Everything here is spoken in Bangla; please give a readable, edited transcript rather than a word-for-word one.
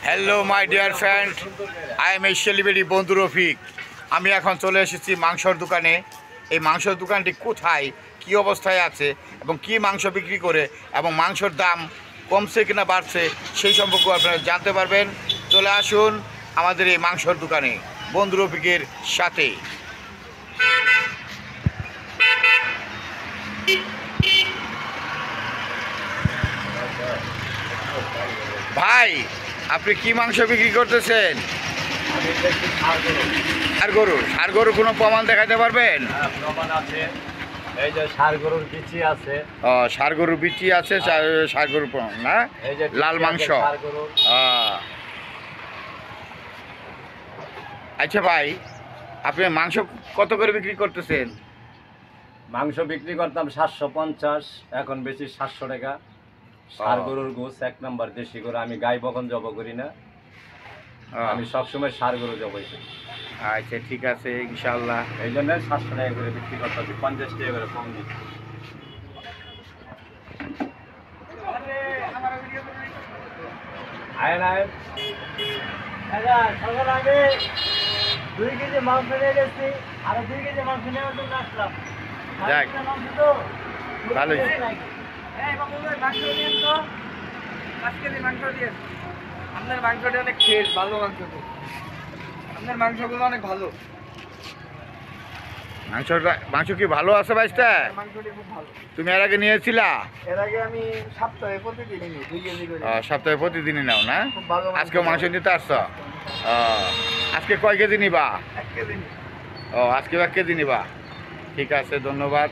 Hello my dear friend, I M A celebrity বন্ধু রফিক। আমি এখন চলে এসেছি মাংসর দোকানে। এই মাংসর দোকানটি কোথায়, কি অবস্থায় আছে এবং কি মাংস বিক্রি করে এবং মাংসর দাম কমছে কিনা বাড়ছে সেই সম্পর্কে আপনারা জানতে পারবেন। চলে আসুন আমাদের এই মাংসর দোকানে বন্ধু রফিকের সাথে। ভাই, আপনি কি মাংস বিক্রি করতেছেন? ষাড় গরুর কোনো প্রমাণ দেখাতে পারবেন? প্রমাণ আছে, এই যে ষাড় গরুর বিচি আছে। ষাড় গরুর বিচি আছে, ষাড় গরুর প্রমাণ না, এই যে লাল মাংস। আচ্ছা ভাই, আপনি মাংস কত করে বিক্রি করতেছেন? মাংস বিক্রি করতাম 750, এখন বেশি 700 টাকা। ষাড় গরুর গোস 1 নম্বর দেশি গরু। আমি গাই বকন জব করি না, আমি সবসময় ষাড় গরু জবাই করি। আচ্ছা ঠিক আছে, ইনশাল্লাহ। এই জন্য 700 টাকা করে বিক্রি করতে হবে, 50 টাকা করে কম দিই। আয় না সকাল আগে 2 কেজি মাংস নিয়ে গেছি, আর 2 কেজি মাংস নেওয়ার জন্য আসলাম। যাক, ভালোই। আপনার মাংসটা অনেক ফ্রেশ, ভালো মাংস। আপনার মাংসগুলো অনেক ভালো। মাংস কি ভালো আছে ভাইস্তা? মাংসটি খুব ভালো। তুমি এর আগে নিয়েছিলা? এর আগে আমি সপ্তাহে প্রতিদিনই নিই 2 কেজি করে। সপ্তাহে প্রতিদিনই নাও না? খুব ভালো মাংস। আজকে মাংস নিতে আসছো? আজকে কয় কেজি নিবা? 1 কেজি। আজকে 1 কেজি নিবা। ঠিক আছে, ধন্যবাদ।